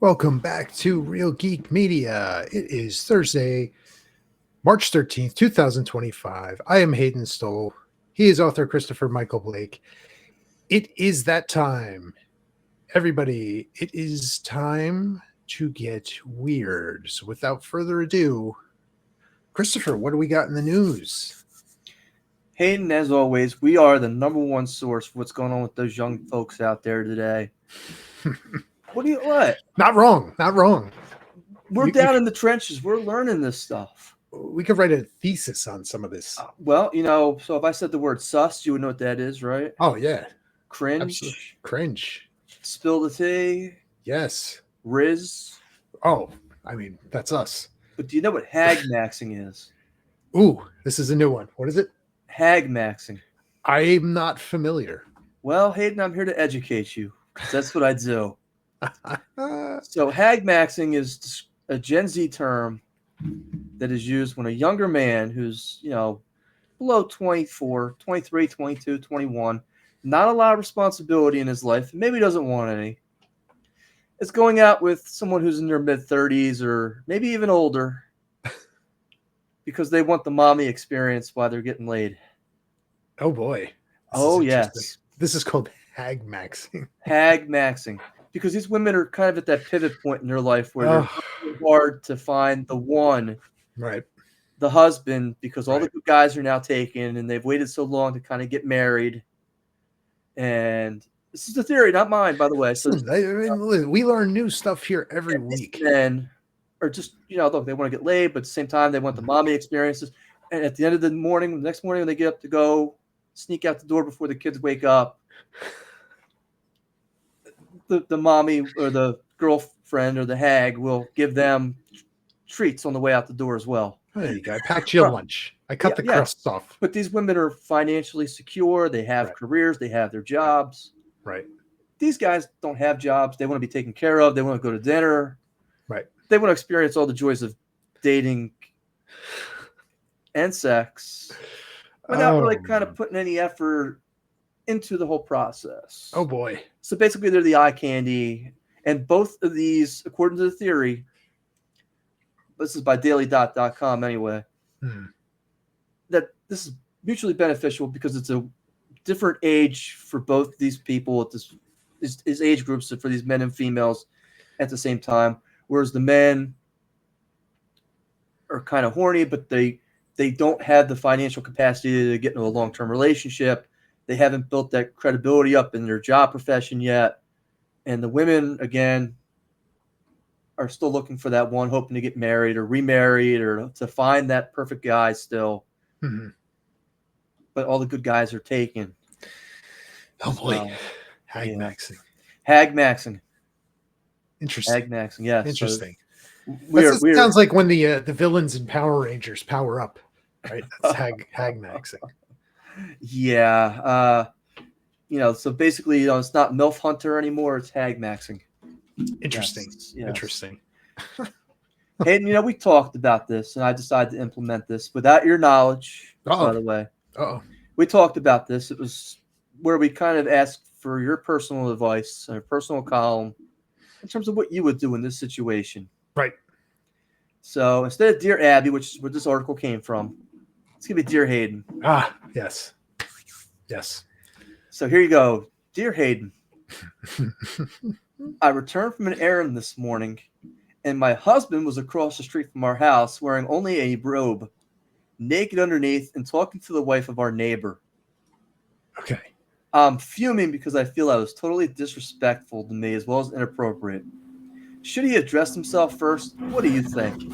Welcome back to Real Geek Media. It is Thursday, March 13th, 2025. I am Hayden Stoll. He is author Christopher Michael Blake. It is that time. Everybody, it is time to get weird. So without further ado, Christopher, what do we got in the news? Hayden, as always, we are the number one source for what's going on with those young folks out there today. What? Not wrong. Not wrong. We're down in the trenches. We're learning this stuff. We could write a thesis on some of this. So if I said the word sus, you would know what that is, right? Oh, yeah. Cringe. Absolutely. Cringe. Spill the tea. Yes. Riz. Oh, I mean, that's us. But do you know what hag maxing is? Ooh, this is a new one. What is it? Hag maxing. I'm not familiar. Well, Hayden, I'm here to educate you. That's what I do. So hag maxing is a Gen Z term that is used when a younger man who's, below 24, 23, 22, 21, not a lot of responsibility in his life, maybe doesn't want any, is going out with someone who's in their mid-30s or maybe even older because they want the mommy experience while they're getting laid. Oh, boy. Yes. This is called hag maxing. Hag maxing. Because these women are kind of at that pivot point in their life where they're working hard to find the one, right? The husband, because all the good guys are now taken and they've waited so long to kind of get married. And this is the theory, not mine, by the way. So we learn new stuff here every week. And or just, look, they want to get laid, but at the same time, they want the mommy experiences. And at the end of the next morning when they get up to go sneak out the door before the kids wake up, the mommy or the girlfriend or the hag will give them treats on the way out the door as well. There you go. I packed you lunch. I cut the crusts off. But these women are financially secure. They have careers. They have their jobs. Right. These guys don't have jobs. They want to be taken care of. They want to go to dinner. Right. They want to experience all the joys of dating and sex without really kind of putting any effort into the whole process. Oh, boy. So basically, they're the eye candy. And both of these, according to the theory, this is by dailydot.com anyway, that this is mutually beneficial because it's a different age for both these people at this is age groups for these men and females at the same time. Whereas the men are kind of horny, but they don't have the financial capacity to get into a long-term relationship. They haven't built that credibility up in their job profession yet. And the women, again, are still looking for that one, hoping to get married or remarried or to find that perfect guy still. Mm-hmm. But all the good guys are taken. Oh, boy. Hag maxing. Hag maxing. Interesting. Hag maxing, yes. Interesting. So sounds like when the villains in Power Rangers power up, right? That's hag maxing. Yeah. So basically, it's not MILF Hunter anymore. It's hag maxing. Interesting. Yes. Interesting. Hayden, we talked about this, and I decided to implement this without your knowledge, by the way. We talked about this. It was where we kind of asked for your personal advice and a personal column in terms of what you would do in this situation. Right. So instead of Dear Abby, which is where this article came from, it's going to be Dear Hayden. Yes. Yes. So here you go. Dear Hayden, I returned from an errand this morning, and my husband was across the street from our house wearing only a robe, naked underneath, and talking to the wife of our neighbor. Okay. I'm fuming because I feel I was totally disrespectful to me as well as inappropriate. Should he have dressed himself first? What do you think?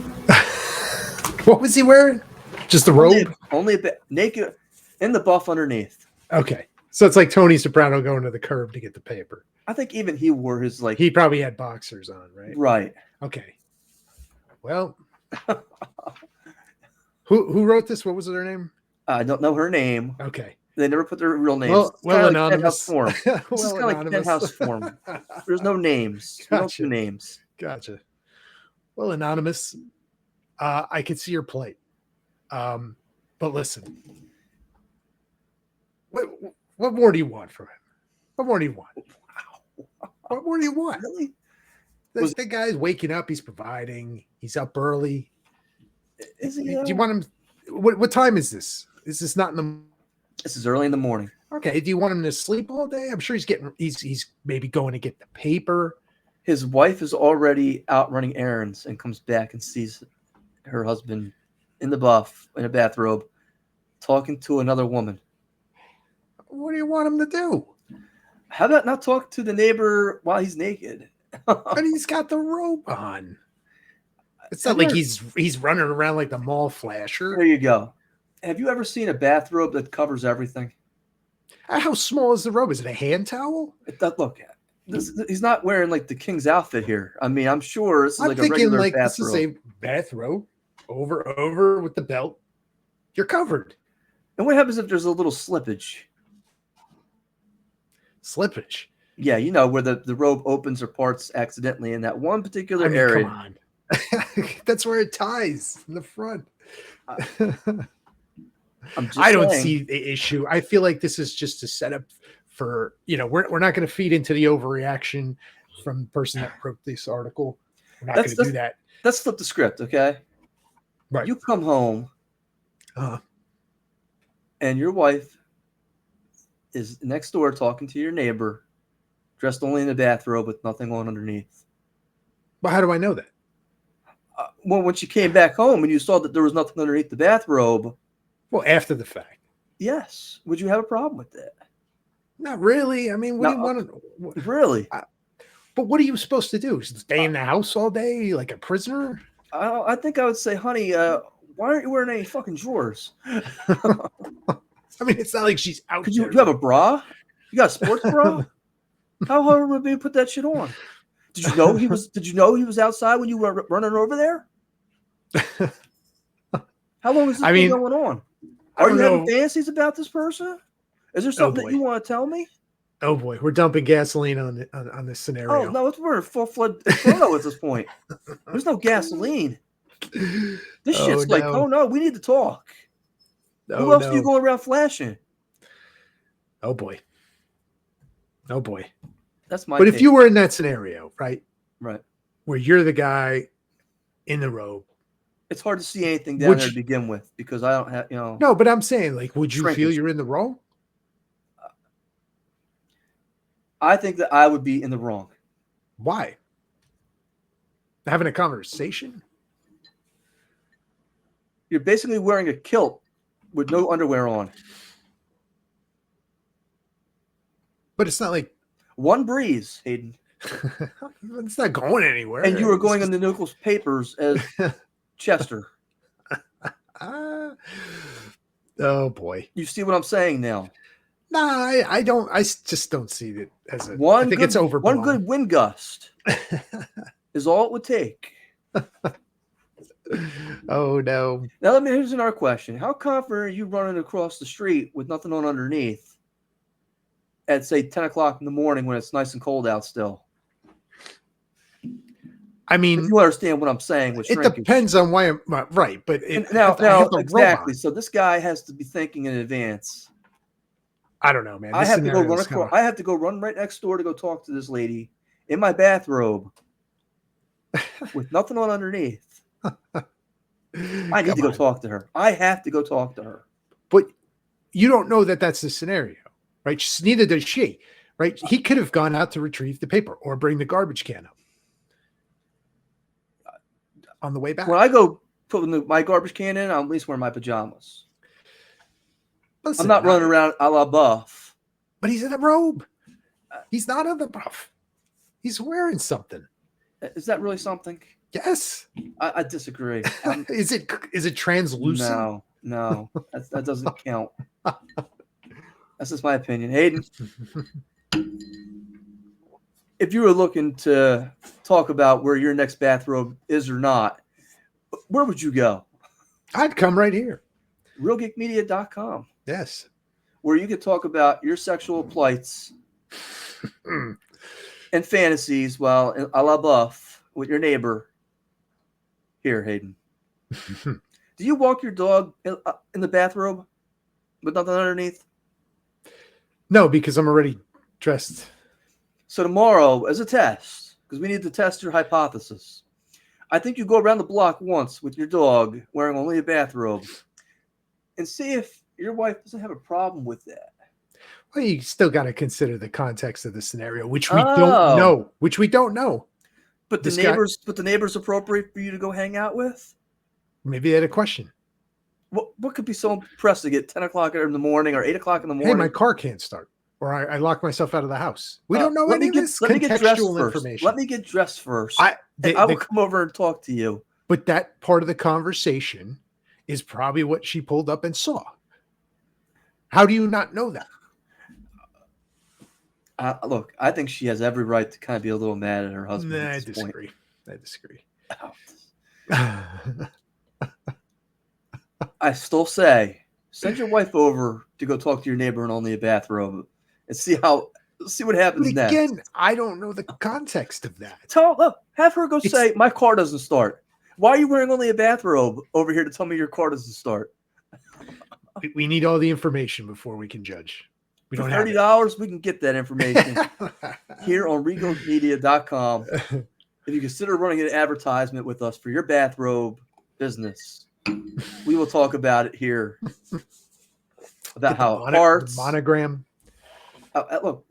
What was he wearing? Just the robe? Only a bit naked in the buff underneath. Okay. So it's like Tony Soprano going to the curb to get the paper. I think even he wore his He probably had boxers on, right? Right. Okay. Well, who wrote this? What was her name? I don't know her name. Okay. They never put their real names. Well, anonymous. Form. This is kind of like penthouse form. There's no names. Gotcha. No names. Gotcha. Well, anonymous. I could see your plight. But listen. What more do you want from him? What more do you want? Wow. What more do you want? Really? The guy's waking up. He's providing. He's up early. Is he? Do you want him? What time is this? Is this not in the? This is early in the morning. Okay. Do you want him to sleep all day? I'm sure he's maybe going to get the paper. His wife is already out running errands and comes back and sees her husband in a bathrobe, talking to another woman. What do you want him to do? How about not talk to the neighbor while he's naked? But he's got the robe on. It's not like he's running around like the mall flasher. There you go. Have you ever seen a bathrobe that covers everything? How small is the robe? Is it a hand towel? Look at this. He's not wearing like the king's outfit here. I mean, I'm sure this is like a regular bathrobe. This is a bathrobe over with the belt. You're covered. And what happens if there's a little slippage? Slippage? Yeah, you know, where the robe opens or parts accidentally in that one particular area. Come on. That's where it ties in the front. I don't see the issue. I feel like this is just a setup for, we're not going to feed into the overreaction from the person that wrote this article. We're not going to do that. Let's flip the script, okay? Right. You come home and your wife is next door talking to your neighbor, dressed only in a bathrobe with nothing on underneath. Well, how do I know that? Well, when she came back home and you saw that there was nothing underneath the bathrobe. Well, after the fact. Yes. Would you have a problem with that? Not really. I mean, what do you want to... Really? But what are you supposed to do? Stay in the house all day like a prisoner? I think I would say, honey, why aren't you wearing any fucking drawers? I mean, it's not like she's out there. You have a bra? You got a sports bra? How hard would it be to put that shit on? Did you know he was outside when you were running over there? How long is this been going on? Are you having fantasies about this person? Is there something that you want to tell me? Oh boy, we're dumping gasoline on this scenario. Oh no, we're in full flood inferno at this point. There's no gasoline. This shit's like, oh no, we need to talk. Who else are you going around flashing? Oh boy. Oh boy. That's my. But if you were in that scenario, right, where you're the guy in the robe, it's hard to see anything down there to begin with because I don't have, No, but I'm saying, like, would you feel you're in the wrong? I think that I would be in the wrong. Why? Having a conversation? You're basically wearing a kilt with no underwear on. But it's not like one breeze, Hayden. It's not going anywhere. And you were going in the Nichols papers as Chester. Oh boy. You see what I'm saying now? No, I don't. I just don't see it as a. I think it's overblown. One good wind gust is all it would take. Oh no! Now here's another question: how confident are you running across the street with nothing on underneath at say 10 o'clock in the morning when it's nice and cold out still? I mean, if you understand what I'm saying, with it depends on why I'm right. But now exactly. So this guy has to be thinking in advance. I don't know, man. I have to go run across. I have to go run right next door to go talk to this lady in my bathrobe with nothing on underneath. I need to go talk to her. I have to go talk to her. But you don't know that that's the scenario, right? Neither does she, right? He could have gone out to retrieve the paper or bring the garbage can up on the way back. When I go put my garbage can in, I'm at least wearing my pajamas. Listen, I'm not running around a la buff. But he's in a robe. He's not in the buff. He's wearing something. Is that really something? Yes. I disagree. Is it translucent? No. That doesn't count. That's just my opinion. Hayden, if you were looking to talk about where your next bathrobe is or not, where would you go? I'd come right here. RealGeekMedia.com. Yes. Where you could talk about your sexual plights and fantasies while a la buff with your neighbor. Here, Hayden. Do you walk your dog in the bathrobe with nothing underneath? No, because I'm already dressed. So tomorrow, as a test, because we need to test your hypothesis. I think you go around the block once with your dog wearing only a bathrobe and see if your wife doesn't have a problem with that. Well, you still got to consider the context of the scenario, which we don't know. Which we don't know. But the neighbors appropriate for you to go hang out with? Maybe they had a question. What could be so impressed to get 10 o'clock in the morning or 8 o'clock in the morning? Hey, my car can't start. Or I locked myself out of the house. We don't know any of this contextual information. Let me get dressed first. I will come over and talk to you. But that part of the conversation is probably what she pulled up and saw. How do you not know that? Look, I think she has every right to kind of be a little mad at her husband. I disagree. I disagree. I still say, send your wife over to go talk to your neighbor in only a bathrobe and see what happens next. Again, I don't know the context of that. Have her go say, my car doesn't start. Why are you wearing only a bathrobe over here to tell me your car doesn't start? We need all the information before we can judge. We don't have $30, we can get that information here on regalmedia.com. If you consider running an advertisement with us for your bathrobe business, we will talk about it here. About how parts monogram. Look,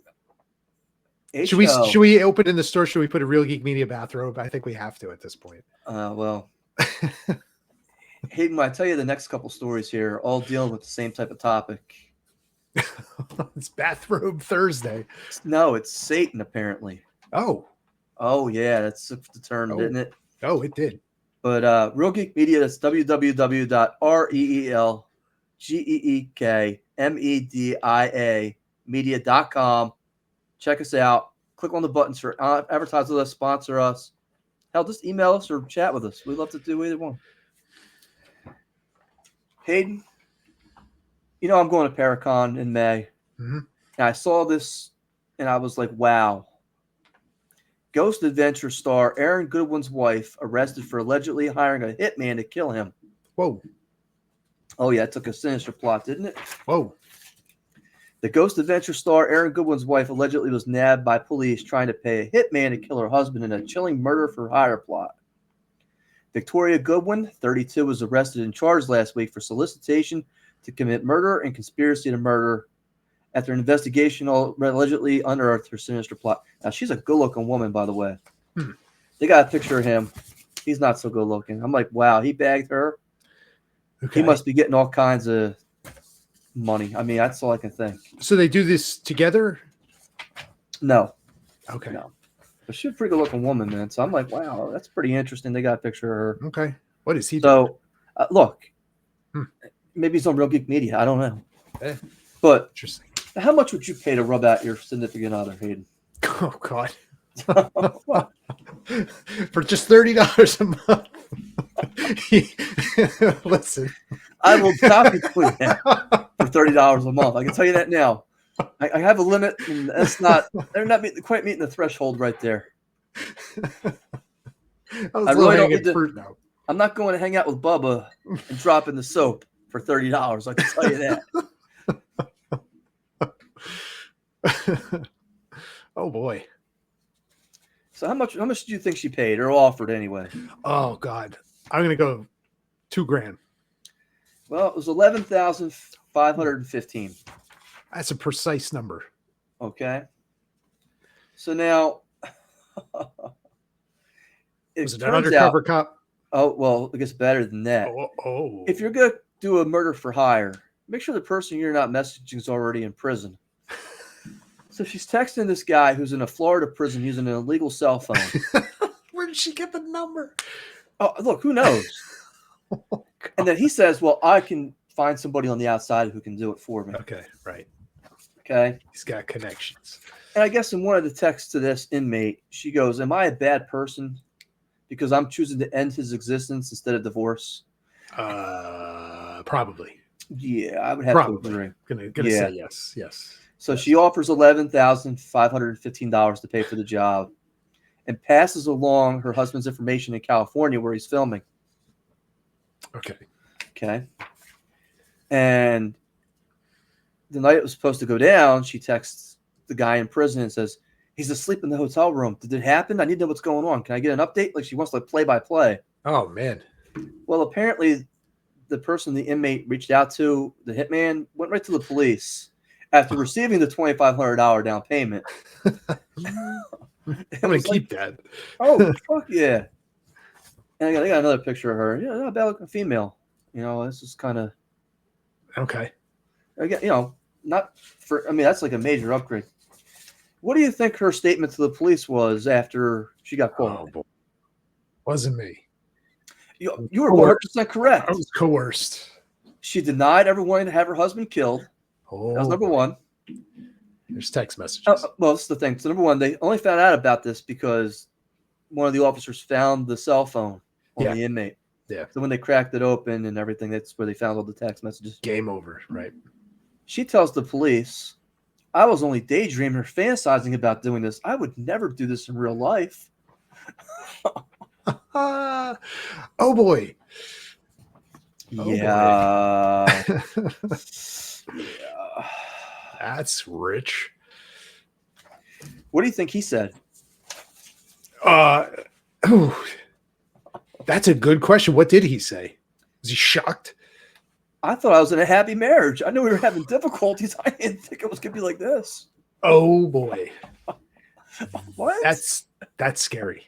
should we open in the store? Should we put a Real Geek Media bathrobe? I think we have to at this point. Well, Hayden, I tell you the next couple stories here, all dealing with the same type of topic. It's Bathrobe Thursday. No, it's Satan, apparently. Oh, yeah, that's the term, didn't it? Oh, it did. But Real Geek Media, that's www.reelgeekmedia media.com. Check us out. Click on the buttons for advertise with us, sponsor us. Hell, just email us or chat with us. We'd love to do either one. Hayden, I'm going to Paracon in May. Mm-hmm. And I saw this and I was like, wow. Ghost Adventure star Aaron Goodwin's wife arrested for allegedly hiring a hitman to kill him. Whoa. Oh, yeah, it took a sinister plot, didn't it? Whoa. The Ghost Adventure star Aaron Goodwin's wife allegedly was nabbed by police trying to pay a hitman to kill her husband in a chilling murder for hire plot. Victoria Goodwin, 32, was arrested and charged last week for solicitation to commit murder and conspiracy to murder after an investigation allegedly unearthed her sinister plot. Now, she's a good-looking woman, by the way. They got a picture of him. He's not so good-looking. I'm like, wow, he bagged her. Okay. He must be getting all kinds of money. I mean, that's all I can think. So they do this together? No. Okay. No. But she's a pretty good-looking woman, man. So I'm like, wow, that's pretty interesting. They got a picture of her. Okay. What is he doing? So, look, maybe he's on Real Geek Media. I don't know. But interesting. How much would you pay to rub out your significant other, Hayden? Oh, God. For just $30 a month. Listen. I will copy tweet that for $30 a month. I can tell you that now. I have a limit, and they're not quite meeting the threshold right there. I really don't need to. I'm not going to hang out with Bubba and drop in the soap for $30. I can tell you that. Oh boy. So how much do you think she paid or offered anyway? Oh God. I'm gonna go $2,000. Well, it was $11,515. That's a precise number. Okay. So now was it an undercover cop? Oh, well, it gets better than that. Oh. If you're gonna do a murder for hire, make sure the person you're not messaging is already in prison. So she's texting this guy who's in a Florida prison using an illegal cell phone. Where did she get the number? Oh, look, who knows? Oh, and then he says, well, I can find somebody on the outside who can do it for me. Okay, right. Okay. He's got connections. And I guess in one of the texts to this inmate, she goes, am I a bad person because I'm choosing to end his existence instead of divorce? Probably. Yeah, I would have to agree. Gonna say yes. Yes. So she offers $11,515 to pay for the job and passes along her husband's information in California where he's filming. Okay. And the night it was supposed to go down, she texts the guy in prison and says, He's asleep in the hotel room. Did it happen? I need to know what's going on. Can I get an update? Like she wants like play by play. Oh man. Well, apparently the person the inmate reached out to, the hitman, went right to the police after receiving the $2,500 down payment. I'm gonna keep that. Oh fuck yeah! And I got another picture of her. Yeah, not bad looking female. You know, this is kind of Okay. again. You know, not for. I mean, that's like a major upgrade. What do you think her statement to the police was after she got caught? Oh boy. Wasn't me. You were 100% correct. I was coerced. She denied ever wanting to have her husband killed. Oh, that was number one. There's text messages. Well, this is the thing. So number one, they only found out about this because one of the officers found the cell phone on the inmate. Yeah. So when they cracked it open and everything, that's where they found all the text messages. Game over, right? She tells the police, I was only daydreaming or fantasizing about doing this. I would never do this in real life. Oh boy. Yeah. Yeah. That's rich. What do you think he said? That's a good question. What did he say? Was he shocked? I thought I was in a happy marriage. I knew we were having difficulties. I didn't think it was going to be like this. Oh boy. What? That's scary.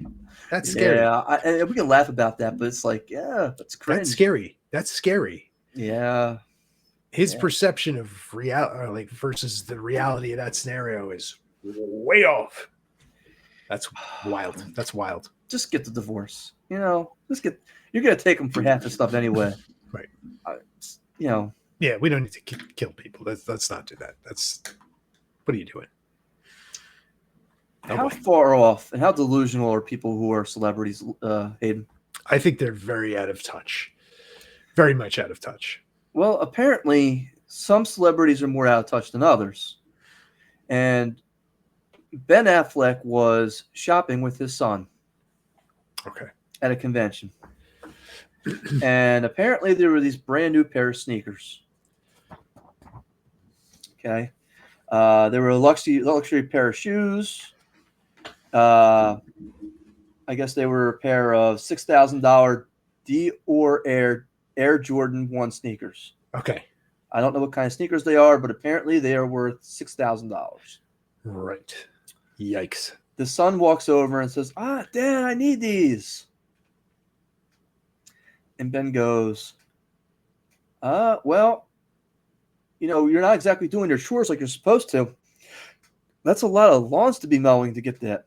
That's scary. Yeah, and we can laugh about that, but it's like, yeah, that's cringe. That's scary. That's scary. Yeah. His perception of reality, like versus the reality of that scenario, is way off. That's wild. That's wild. Just get the divorce. You know, you're going to take them for half the stuff anyway. Right. You know. Yeah, we don't need to kill people. Let's not do that. What are you doing? How far off and how delusional are people who are celebrities, Hayden? I think they're very out of touch. Very much out of touch. Well, apparently some celebrities are more out of touch than others. And Ben Affleck was shopping with his son. Okay. At a convention. And apparently there were these brand new pair of sneakers. Okay. There were a luxury pair of shoes. I guess they were a pair of $6,000 Dior Air Jordan 1 sneakers. Okay. I don't know what kind of sneakers they are, but apparently they are worth $6,000. Right. Yikes. The son walks over and says, Dad, I need these. And Ben goes, well, you know, you're not exactly doing your chores like you're supposed to. That's a lot of lawns to be mowing to get that.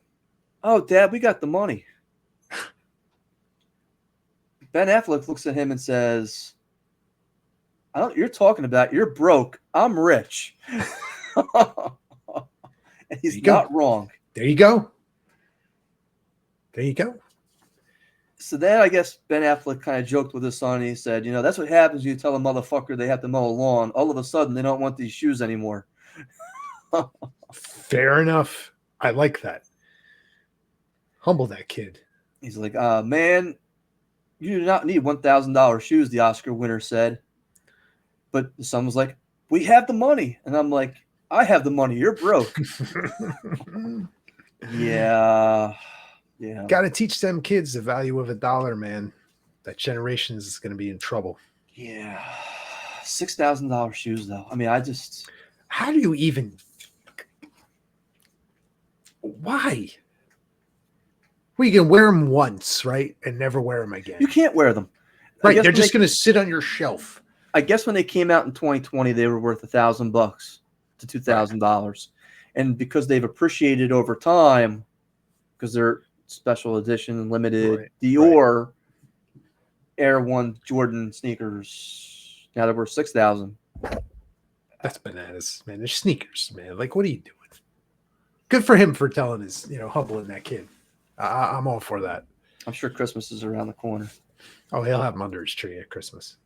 Oh, Dad, we got the money. Ben Affleck looks at him and says, you're talking about, you're broke. I'm rich. And he's not wrong. There you go. There you go. So then I guess Ben Affleck kind of joked with his son. And he said, you know, that's what happens when you tell a motherfucker they have to mow a lawn. All of a sudden, they don't want these shoes anymore. Fair enough. I like that. Humble that kid. He's like, man, you do not need $1,000 shoes, the Oscar winner said. But the son was like, we have the money. And I'm like, I have the money. You're broke. Yeah. Yeah. Got to teach them kids the value of $1, man. That generation is going to be in trouble. Yeah. $6,000 shoes, though. I mean, how do you even? Why? Well, you can wear them once, right, and never wear them again. You can't wear them. Right? They're just going to sit on your shelf. I guess when they came out in 2020, they were worth $1,000 to $2,000, and because they've appreciated over time, because they're special edition, limited Dior Air 1 Jordan sneakers. Now they're worth $6,000. That's bananas, man. They're sneakers, man. Like, what are you doing? Good for him for telling his, humbling that kid. I'm all for that. I'm sure Christmas is around the corner. Oh, he'll have them under his tree at Christmas.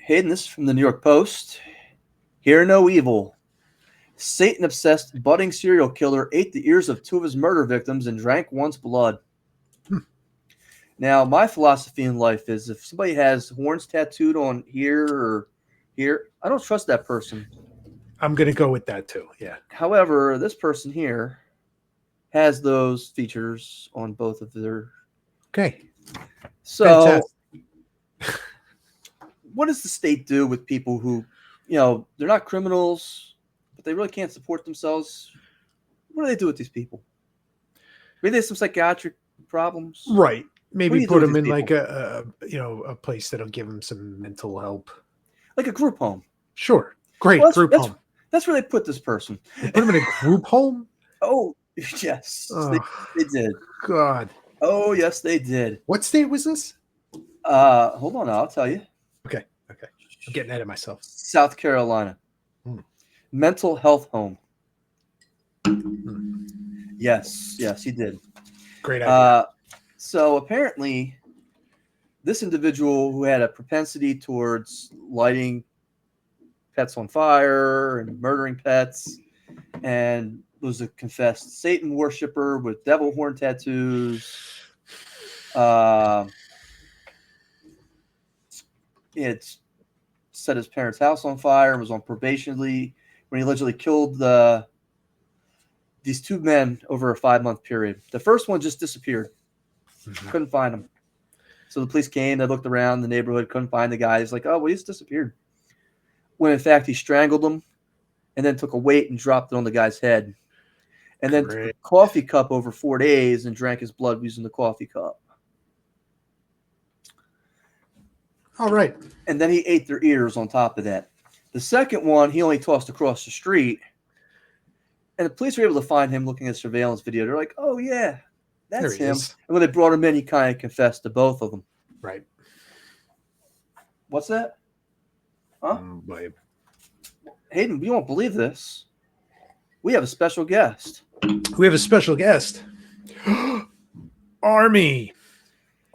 Hayden, this is from the New York Post. Hear no evil. Satan-obsessed budding serial killer ate the ears of 2 of his murder victims and drank one's blood. Now, my philosophy in life is if somebody has horns tattooed on here or here, I don't trust that person. I'm going to go with that too. Yeah. However, this person here has those features on both of their. Okay. So, Fantastic. what does the state do with people who, they're not criminals, but they really can't support themselves? What do they do with these people? Maybe they have some psychiatric problems. Right. What do Maybe you do put with them these in people? like a place that'll give them some mental help. Like a group home. Sure. Great. Well, Group home. That's where they put this person. They put them in a group home? Oh, yes. Oh, They did. God. Oh, yes, they did. What state was this? Hold on, I'll tell you. Okay. I'm getting ahead of myself. South Carolina. Mental health home. Yes, he did. Great idea. So apparently, this individual who had a propensity towards lighting pets on fire and murdering pets, and was a confessed Satan worshiper with devil horn tattoos. He had set his parents' house on fire and was on probation when he allegedly killed these two men over a 5-month period. The first one just disappeared. Couldn't find him. So the police came, they looked around the neighborhood, couldn't find the guy. He's like, oh, well, he's disappeared. When in fact he strangled him and then took a weight and dropped it on the guy's head. And then took a coffee cup over 4 days and drank his blood using the coffee cup. All right. And then he ate their ears on top of that. The second one, he only tossed across the street. And the police were able to find him looking at surveillance video. They're like, oh, yeah, that's him. And when they brought him in, he kind of confessed to both of them. Right. What's that? Huh? Hayden, you won't believe this. We have a special guest. We have a special guest. Armie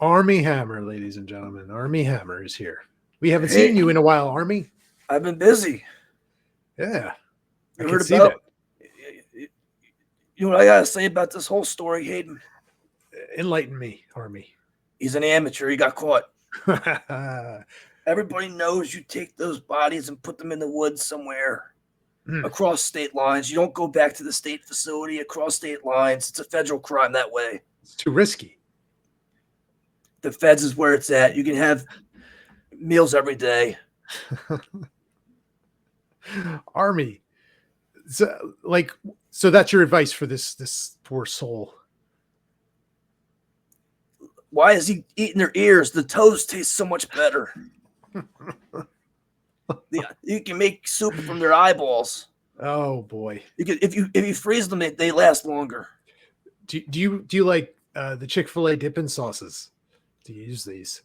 Hammer, ladies and gentlemen. Armie Hammer is here. We haven't seen you in a while, Armie. I've been busy. Yeah. I heard about that. You know what I gotta say about this whole story, Hayden? Enlighten me, Armie. He's an amateur. He got caught. Everybody knows you take those bodies and put them in the woods somewhere across state lines. You don't go back to the state facility across state lines. It's a federal crime that way. It's too risky. The feds is where it's at. You can have meals every day. Armie, so that's your advice for this poor soul. Why is he eating their ears? The toes taste so much better. You can make soup from their eyeballs. Oh boy! You can, if you freeze them, they last longer. Do you like the Chick-fil-A dipping sauces? Do you use these?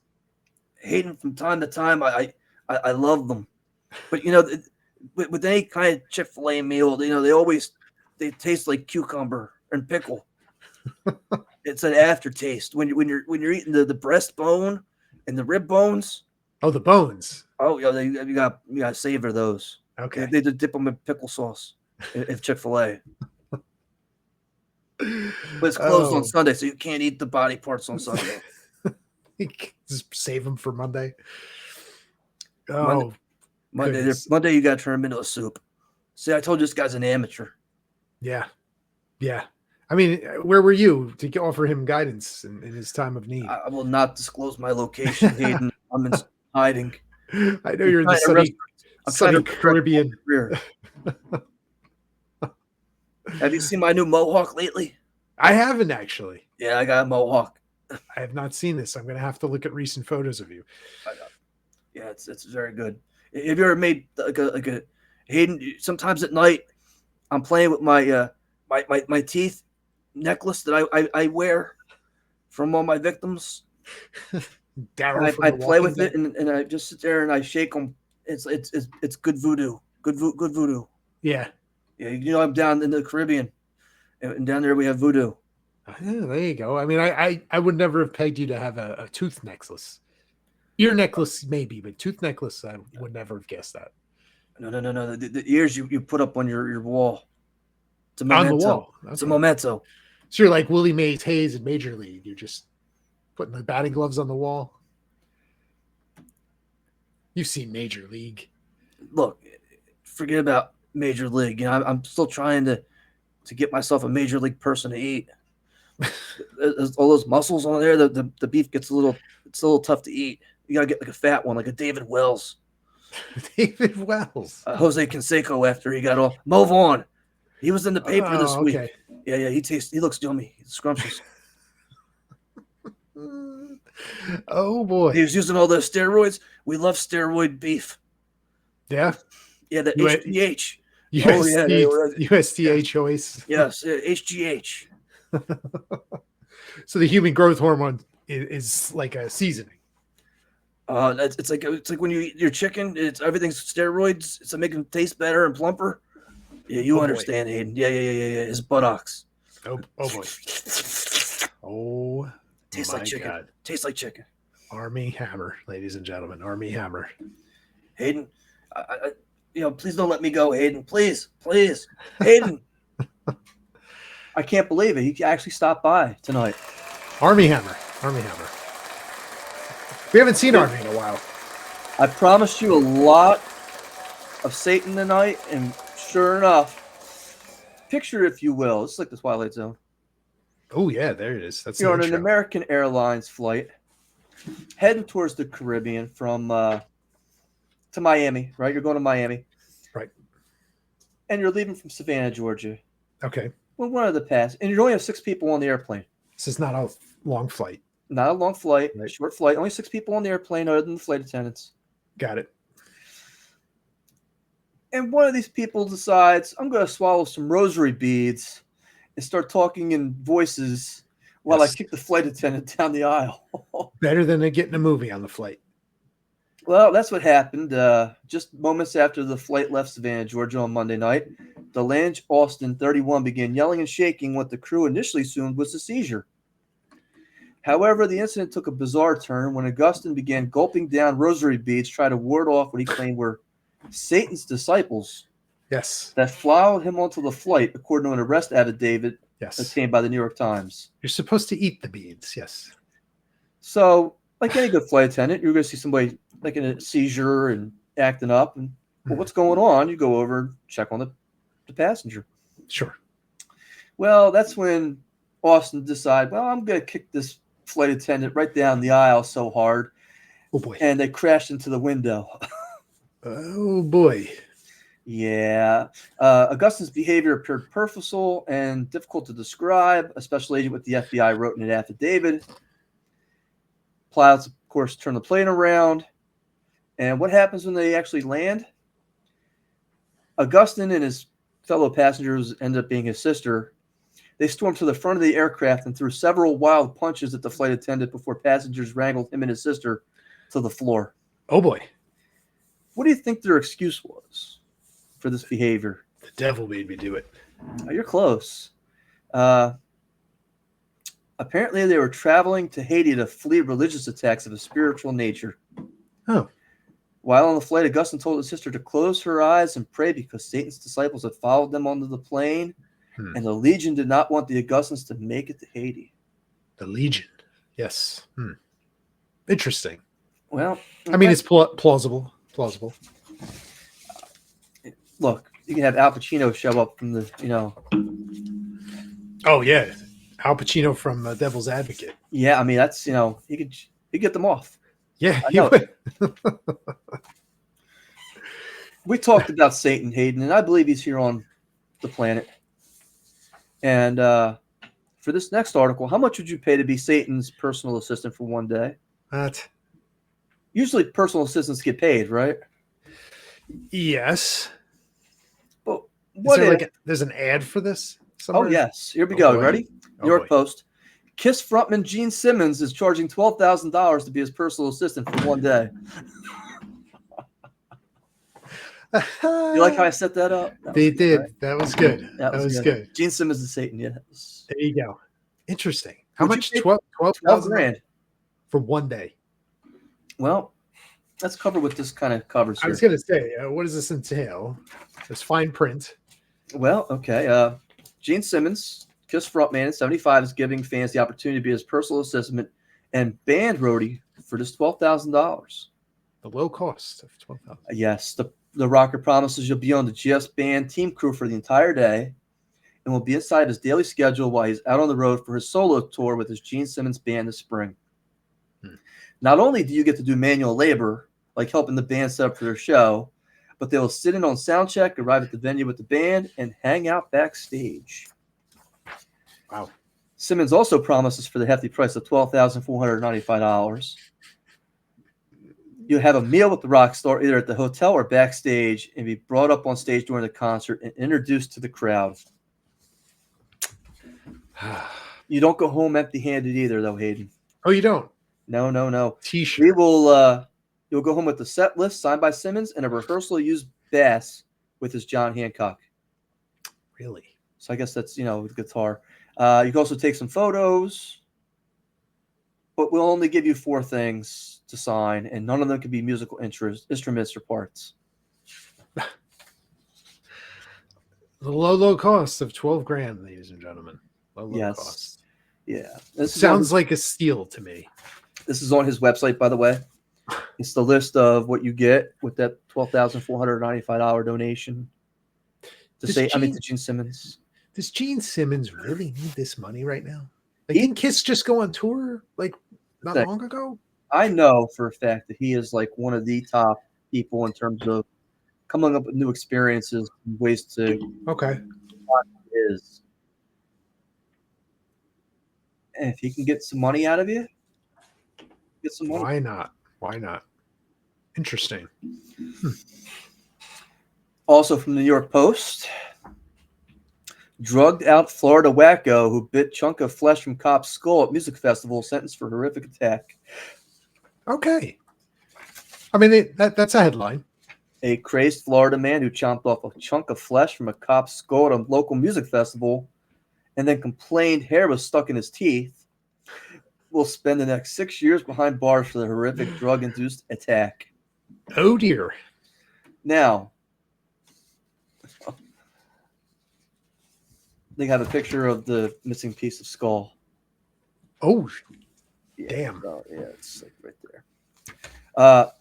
Hayden, from time to time, I love them, but with any kind of Chick-fil-A meal, they taste like cucumber and pickle. It's an aftertaste when you're eating the breastbone and the rib bones. Oh, the bones. Oh yeah, you got to savor those. Okay. They dip them in pickle sauce if Chick-fil-A. But it's closed on Sunday, so you can't eat the body parts on Sunday. Just save them for Monday. Oh, Monday you got to turn them into a soup. See, I told you this guy's an amateur. Yeah. I mean, where were you to offer him guidance in his time of need? I will not disclose my location, Hayden. I'm in hiding. I know you're in the sunny Caribbean. Have you seen my new mohawk lately? I haven't actually. Yeah, I got a mohawk. I have not seen this. I'm going to have to look at recent photos of you. Yeah, it's very good. Have you ever made like a Hayden? Sometimes at night, I'm playing with my my teeth necklace that I wear from all my victims. I play with it and I just sit there and I shake them. It's good voodoo. Good voodoo. Yeah. Yeah, I'm down in the Caribbean, and down there we have voodoo. Yeah, there you go. I mean, I would never have pegged you to have a tooth necklace. Ear necklace maybe, but tooth necklace I would never have guessed that. No. The ears you put up on your wall. It's a memento. On the wall. Okay. It's a memento. So you're like Willie Mays Hayes in Major League. You're just putting the batting gloves on the wall. You've seen Major League. Look, forget about major league. You know, I'm still trying to get myself a major league person to eat. All those muscles on there, the beef gets a little tough to eat. You gotta get like a fat one, like a David Wells. David Wells. Jose Canseco after he got off. Mo Vaughn. He was in the paper this week. Okay. Yeah. He looks yummy. He's scrumptious. Oh boy. He was using all those steroids. We love steroid beef. Yeah. Yeah, the HGH. USDA choice. Yes, HGH. So the human growth hormone is like a seasoning. It's like when you eat your chicken. It's everything's steroids. It's to make them taste better and plumper. Yeah, you understand, Hayden. Yeah. His buttocks. Oh boy. Oh, tastes like chicken. God. Tastes like chicken. Armie Hammer, ladies and gentlemen. Armie Hammer. Hayden, please don't let me go, Hayden. Please, Hayden. I can't believe it. He actually stopped by tonight. Armie Hammer. We haven't seen Armie in a while. I promised you a lot of Satan tonight, and sure enough, picture, if you will, it's like the Twilight Zone. Oh yeah, there it is. That's you're on an American Airlines flight, heading towards the Caribbean from to Miami, right? You're going to Miami, right? And you're leaving from Savannah, Georgia. Okay. Well, one of the pass, and you only have 6 people on the airplane. This is not a long flight. Not a long flight, right. Short flight. Only 6 people on the airplane, other than the flight attendants. Got it. And one of these people decides, I'm going to swallow some rosary beads and start talking in voices while I kick the flight attendant down the aisle. Better than getting a movie on the flight. Well, that's what happened. Just moments after the flight left Savannah, Georgia on Monday night, the Lange Austin 31 began yelling and shaking what the crew initially assumed was a seizure. However, the incident took a bizarre turn when Augustine began gulping down rosary beads, trying to ward off what he claimed were Satan's disciples. Yes. That followed him onto the flight, according to an arrest affidavit obtained by the New York Times. You're supposed to eat the beads, yes. So, like any good flight attendant, you're going to see somebody like in a seizure and acting up. And well, what's going on? You go over and check on the passenger. Sure. Well, that's when Austin decided, well, I'm going to kick this flight attendant right down the aisle so hard. Oh, boy. And they crashed into the window. Oh, boy. Yeah. Augustine's behavior appeared purposeful and difficult to describe. A special agent with the FBI wrote in an affidavit. Pilots, of course, turn the plane around. And what happens when they actually land? Augustine and his fellow passengers, ended up being his sister, they stormed to the front of the aircraft and threw several wild punches at the flight attendant before passengers wrangled him and his sister to the floor. Oh, boy. What do you think their excuse was for this behavior? The devil made me do it. You're close. Apparently, they were traveling to Haiti to flee religious attacks of a spiritual nature. Oh. While on the flight, Augustine told his sister to close her eyes and pray because Satan's disciples had followed them onto the plane, and the Legion did not want the Augustines to make it to Haiti. The Legion. Yes. Interesting. Well, I mean, it's plausible. Plausible. Look, you can have Al Pacino show up from the, Oh, yeah. Al Pacino from Devil's Advocate. Yeah, I mean, that's, he could get them off. Yeah, he would. We talked about Satan, Hayden, and I believe he's here on the planet. And for this next article, how much would you pay to be Satan's personal assistant for one day? What? Usually personal assistants get paid, right? Yes. But what if, there's an ad for this somewhere? Oh, yes. Here we go. Boy. Ready? New York Post. Kiss frontman Gene Simmons is charging $12,000 to be his personal assistant for one day. You like how I set that up? They did. Right. That was good. That was good. Gene Simmons is Satan. Yeah. There you go. Interesting. How Would much? 12,000 grand for one day. Well, let's cover what this kind of covers here. I was going to say, what does this entail? There's fine print. Well, okay. Gene Simmons, Kiss frontman, 75, is giving fans the opportunity to be his personal assistant and band roadie for just $12,000. The low cost of $12,000. Yes. The The rocker promises you'll be on the GS band team crew for the entire day and will be inside his daily schedule while he's out on the road for his solo tour with his Gene Simmons band this spring. Not only do you get to do manual labor, like helping the band set up for their show, but they will sit in on sound check, arrive at the venue with the band, and hang out backstage. Wow. Simmons also promises for the hefty price of $12,495. You'll have a meal with the rock star either at the hotel or backstage and be brought up on stage during the concert and introduced to the crowd. You don't go home empty-handed either, though, Hayden. Oh, you don't? No. T-shirt. You'll go home with the set list signed by Simmons and a rehearsal used bass with his John Hancock. Really? So I guess that's, with guitar. You can also take some photos, but we'll only give you 4 things to sign, and none of them can be musical instruments or parts. The low cost of $12,000, ladies and gentlemen. Low cost. Yeah. This sounds like a steal to me. This is on his website, by the way. It's the list of what you get with that $12,495 donation to Gene Simmons. Does Gene Simmons really need this money right now? Didn't Kiss just go on tour not long ago? I know for a fact that he is one of the top people in terms of coming up with new experiences and ways to is. And if he can get some money out of you, get some money. Why not? Interesting. Also from the New York Post, drugged out Florida wacko who bit chunk of flesh from cop's skull at music festival sentenced for horrific attack. Okay. I mean, that's a headline. A crazed Florida man who chomped off a chunk of flesh from a cop's skull at a local music festival and then complained hair was stuck in his teeth will spend the next 6 years behind bars for the horrific drug-induced attack. Oh, dear. Now, they have a picture of the missing piece of skull. Oh, yeah, damn. Yeah, it's right there.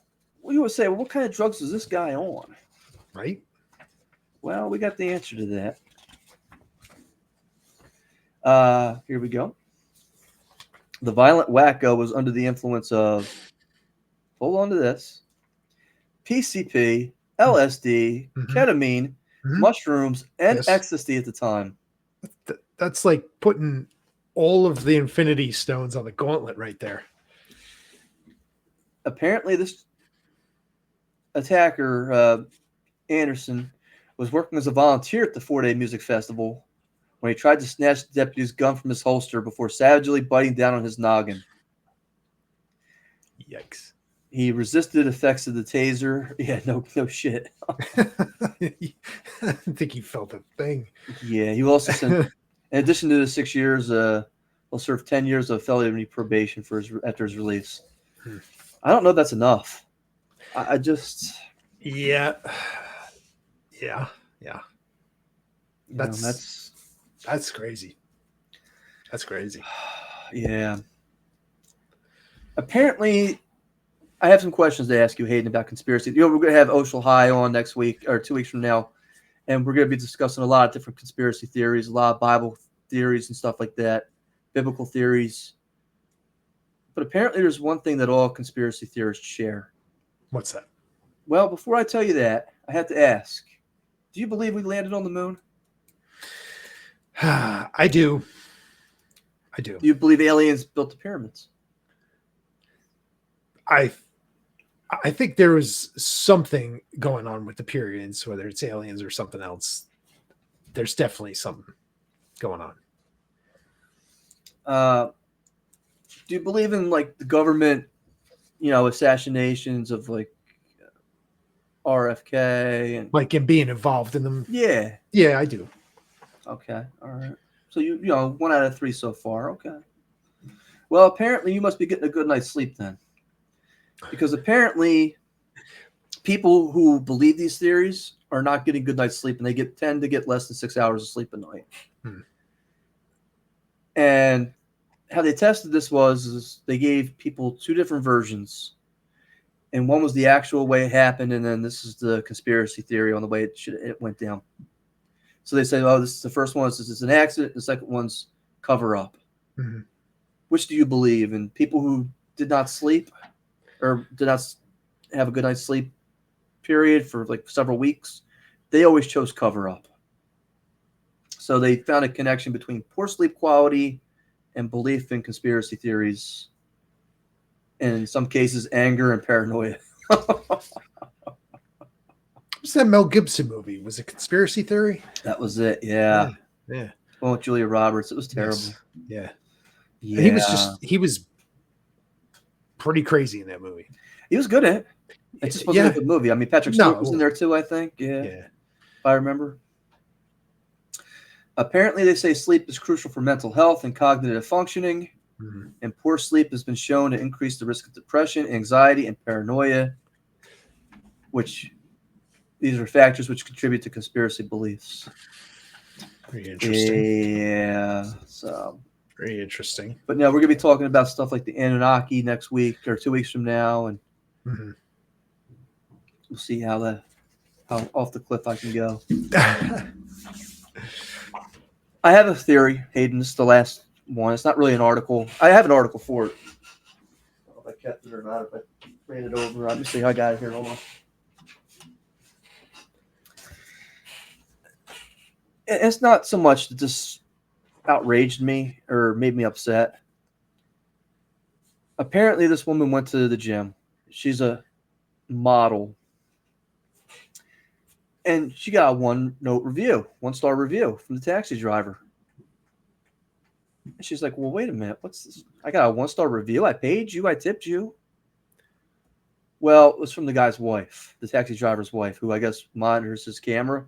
You would say, well, what kind of drugs is this guy on? Right. Well, we got the answer to that. Here we go. The violent wacko was under the influence of, hold on to this, PCP, LSD, ketamine, mushrooms, and ecstasy at the time. That's like putting all of the infinity stones on the gauntlet right there. Apparently, this attacker, Anderson, was working as a volunteer at the 4-day music festival when he tried to snatch the deputy's gun from his holster before savagely biting down on his noggin. Yikes. He resisted effects of the taser. Yeah, no shit. I think he felt a thing. Yeah, he also sent, in addition to the 6 years, he'll serve 10 years of felony probation after his release. I don't know if that's enough. I just... Yeah. That's crazy. That's crazy. Yeah. Apparently, I have some questions to ask you, Hayden, about conspiracy. We're going to have Oshel High on next week or 2 weeks from now, and we're going to be discussing a lot of different conspiracy theories, a lot of Bible theories and stuff like that, biblical theories. But apparently, there's one thing that all conspiracy theorists share. What's that? Well, before I tell you that, I have to ask, do you believe we landed on the moon? I do. Do you believe aliens built the pyramids? I think there was something going on with the pyramids, whether it's aliens or something else. There's definitely something going on. Do you believe in the government, assassinations of RFK and in being involved in them? Yeah. Yeah, I do. Okay. All right. So you 1 out of 3 so far. Okay. Well, apparently you must be getting a good night's sleep then. Because apparently people who believe these theories are not getting good night's sleep, and they tend to get less than 6 hours of sleep a night. And how they tested this is they gave people 2 different versions, and one was the actual way it happened, and then this is the conspiracy theory on the way it went down. So they say, oh, this is the first one. This is an accident. The second one's cover up. Mm-hmm. Which do you believe in? People who did not sleep or did not have a good night's sleep period for like several weeks, they always chose cover up. So they found a connection between poor sleep quality and belief in conspiracy theories, and in some cases, anger and paranoia. What's that Mel Gibson movie? Was it Conspiracy Theory? That was it. Yeah. Yeah. Well, with Julia Roberts, it was terrible. Yes. Yeah. Yeah. He was pretty crazy in that movie. He was good at it. It just wasn't a good movie. I mean, Patrick Stewart was in there too, I think. Yeah. If I remember. Apparently, they say sleep is crucial for mental health and cognitive functioning. Mm-hmm. And poor sleep has been shown to increase the risk of depression, anxiety, and paranoia, which these are factors which contribute to conspiracy beliefs. Very interesting. Yeah. So very interesting. But no, we're going to be talking about stuff like the Anunnaki next week or 2 weeks from now, and we'll see how off the cliff I can go. I have a theory, Hayden. This is the last one. It's not really an article. I have an article for it. I don't know if I kept it or not. If I ran it over, let me see how I got it here. Hold on. It's not so much that this outraged me or made me upset. Apparently, this woman went to the gym. She's a model. And she got a 1-star review from the taxi driver. And she's like, well, wait a minute. What's this? I got a 1-star review. I paid you. I tipped you. Well, it was from the guy's wife, the taxi driver's wife, who I guess monitors his camera.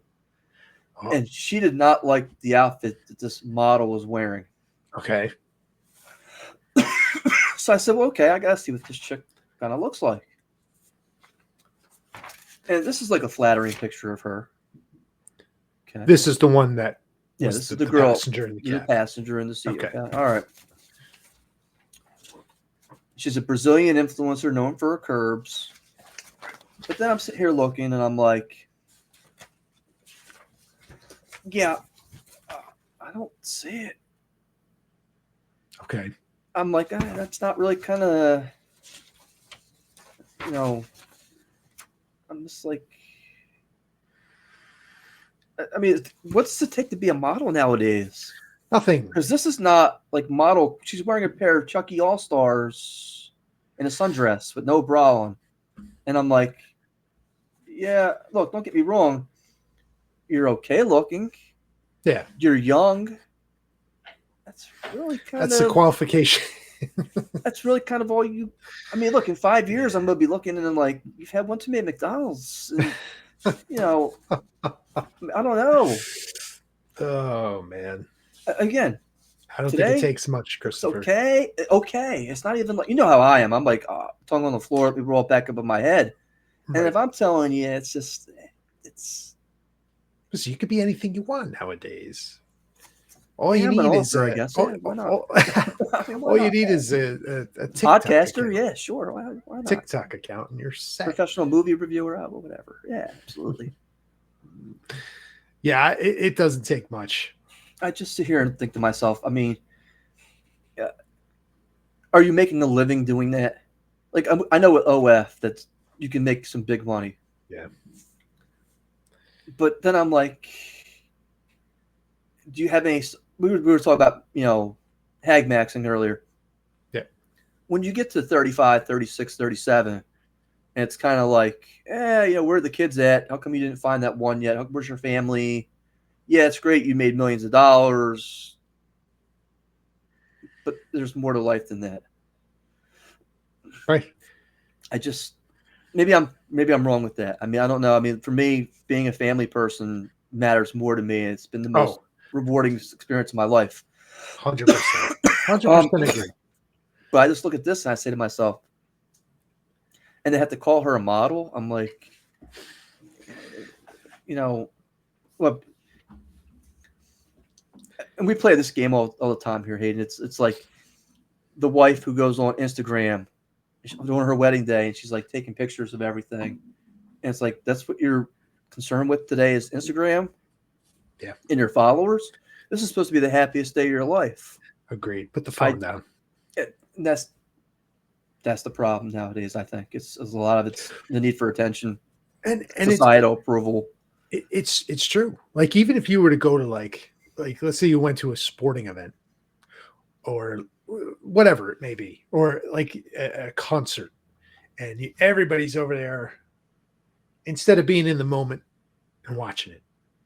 Oh. And she did not like the outfit that this model was wearing. Okay. So I said, well, okay, I got to see what this chick kind of looks like. And this is like a flattering picture of her. Okay. This is the one that this is the girl, passenger in the passenger in the seat. Okay. All right. She's a Brazilian influencer known for her curves. But then I'm sitting here looking, and I'm like, yeah, I don't see it. Okay. I'm like, that's not really kind of, I'm just like, I mean, what's it take to be a model nowadays? Nothing. Because this is not like model. She's wearing a pair of Chucky All-Stars and a sundress with no bra on. And I'm like, yeah, look, don't get me wrong. You're okay looking. Yeah. You're young. That's really kind of. That's the qualification. That's really kind of all you. I mean, look, in 5 years, I'm going to be looking and I'm like, you've had one too many McDonald's. And, I don't know. Oh, man. Again. I don't think it takes much, Christopher. Okay. It's not even like, you know how I am. I'm like, tongue on the floor, let me roll it back up in my head. Right. And if I'm telling you, it's just, it's. Because you could be anything you want nowadays. All you need is I guess. Why not? All you need is a TikTok podcaster. account. Yeah, sure. Why not? TikTok account, and you're set. Professional movie reviewer, whatever. Yeah, absolutely. Yeah, it doesn't take much. I just sit here and think to myself, I mean, are you making a living doing that? Like, I know with OF that you can make some big money. Yeah. But then I'm like, do you have any? We were talking about, hag maxing earlier. Yeah. When you get to 35, 36, 37, and it's kind of like, where are the kids at? How come you didn't find that one yet? Where's your family? Yeah, it's great. You made millions of dollars. But there's more to life than that. Right. Maybe I'm wrong with that. I mean, I don't know. I mean, for me, being a family person matters more to me. It's been the most rewarding experience of my life. 100%. 100% agree. But I just look at this and I say to myself, and they have to call her a model. I'm like, well, and we play this game all the time here, Hayden. It's like the wife who goes on Instagram. doing her wedding day, and she's like taking pictures of everything. And it's like, that's what you're concerned with today is Instagram? Yeah. And your followers? This is supposed to be the happiest day of your life. Agreed. Put the phone down. And that's the problem nowadays, I think. It's a lot of it's the need for attention and societal approval. It's true. Like, even if you were to go to like let's say you went to a sporting event or whatever it may be, or like a concert, and everybody's over there, instead of being in the moment and watching it,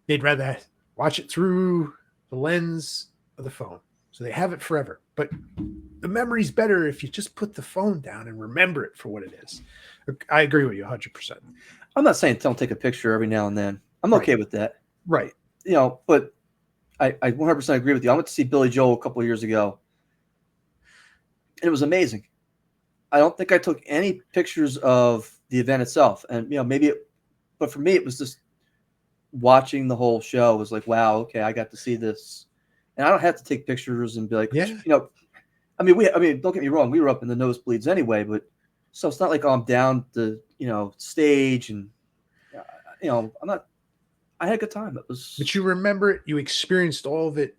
they'd rather watch it through the lens of the phone. So they have it forever. But the memory's better if you just put the phone down and remember it for what it is. I agree with you 100%. I'm not saying don't take a picture every now and then. I'm okay with that. Right. But I 100% agree with you. I went to see Billy Joel a couple of years ago, and it was amazing. I don't think I took any pictures of the event itself. And, but for me, it was just watching the whole show. It was like, wow, okay, I got to see this. And I don't have to take pictures and be like, yeah. Don't get me wrong. We were up in the nosebleeds anyway, but so it's not like I'm down the, stage and, I had a good time. But you remember it, you experienced all of it,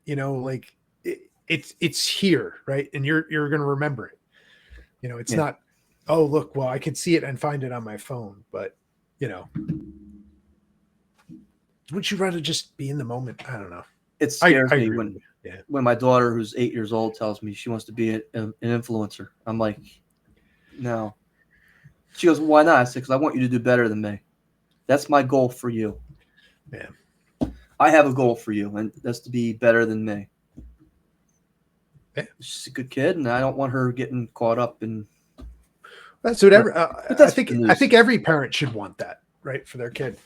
it's here, right? And you're going to remember it. It's not, oh, look, well, I can see it and find it on my phone, but would you rather just be in the moment? I don't know. It scares me when my daughter, who's 8 years old, tells me she wants to be an influencer. I'm like, no. She goes, why not? I said, because I want you to do better than me. That's my goal for you. Yeah. I have a goal for you, and that's to be better than me. Yeah. She's a good kid, and I don't want her getting caught up in. That's whatever. I think every parent should want that, right, for their kid.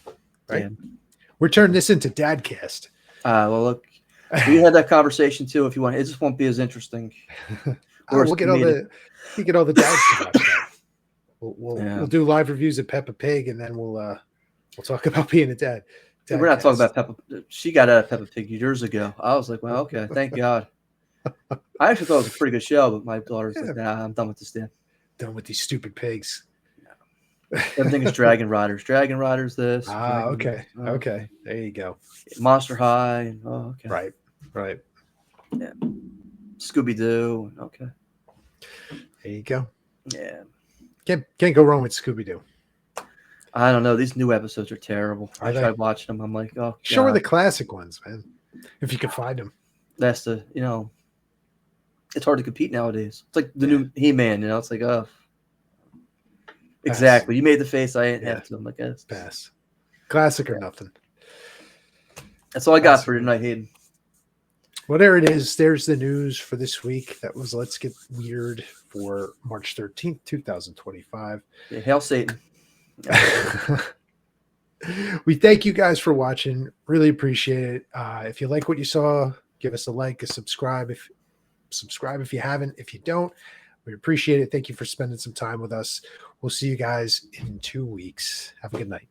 Right. Yeah. We're turning this into Dadcast. Well, look, we had that conversation too. If you want, it just won't be as interesting. We'll get all the dads to watch that. We'll do live reviews of Peppa Pig, and then we'll talk about being a dad. We're not talking about Peppa. She got out of Peppa Pig years ago. I was like, well, okay, thank God. I actually thought it was a pretty good show, but my daughter's like, nah, I'm done with this, Dan. Done with these stupid pigs. Everything is Dragon Riders. Dragon Riders this. Okay. Okay. There you go. Monster High. Oh, okay. Right. Yeah. Scooby-Doo. Okay. There you go. Yeah. Can't go wrong with Scooby-Doo. I don't know. These new episodes are terrible. I tried watching them. I'm like, oh, show her the classic ones, man. If you can find them. That's it's hard to compete nowadays. It's like the new He-Man, it's like, oh. Exactly. You made the face. I ain't have to. I'm like, yes. Pass. Classic or nothing. That's all I got for tonight, Hayden. Well, there it is. There's the news for this week. That was Let's Get Weird for March 13th, 2025. Yeah, hail Satan. We thank you guys for watching. Really appreciate it. If you like what you saw, give us a like, a subscribe. Subscribe if you haven't. If you don't, we appreciate it. Thank you for spending some time with us. We'll see you guys in 2 weeks. Have a good night.